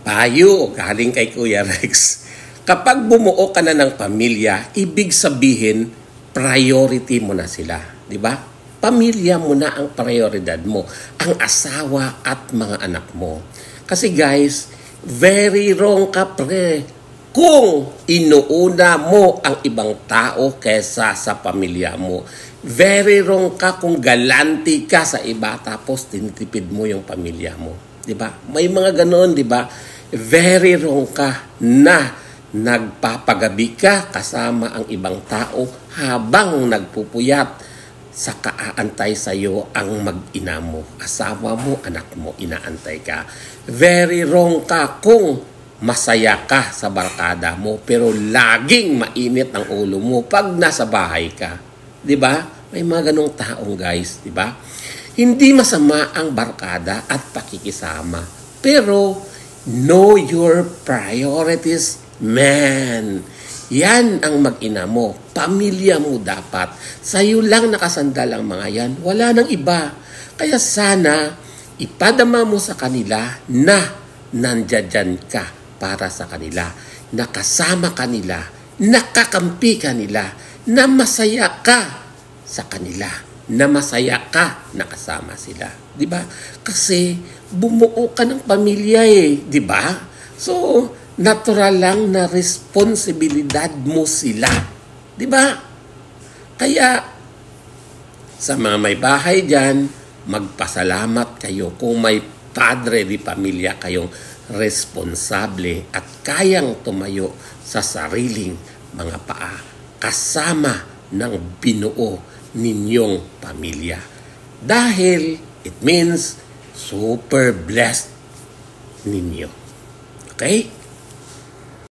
Payo galing kay Kuya Rex. Kapag bumuo ka na ng pamilya, ibig sabihin, priority mo na sila. Di ba? Pamilya mo na ang prioridad mo. Ang asawa at mga anak mo. Kasi guys, very wrong ka pre. Kung inuuna mo ang ibang tao kesa sa pamilya mo. Very wrong ka kung galanti ka sa iba tapos tinitipid mo yung pamilya mo. Diba? May mga ganoon, diba? Very wrong ka na nagpapagabi ka kasama ang ibang tao habang nagpupuyat sa kaaantay sa iyo ang mag-ina mo. Asawa mo, anak mo, inaantay ka. Very wrong ka kung masaya ka sa barkada mo pero laging mainit ang ulo mo pag nasa bahay ka. 'Di ba? May mga ganong taong guys, 'di ba? Hindi masama ang barkada at pakikisama. Pero know your priorities, man. Yan ang mag-ina mo. Pamilya mo dapat. Sa'yo lang nakasandal ang mga yan. Wala nang iba. Kaya sana ipadama mo sa kanila na nandiyan ka para sa kanila, nakasama kanila, nakakampi kanila, na masaya ka sa kanila, na masaya ka nakasama sila. Di ba? Kasi bumuo ka ng pamilya di ba? So, natural lang na responsibilidad mo sila. Di ba? Kaya, sa mga may bahay dyan, magpasalamat kayo kung may padre di pamilya kayong responsable at kayang tumayo sa sariling mga paa kasama ng binuo ninyong pamilya. Dahil it means super blessed ninyo. Okay?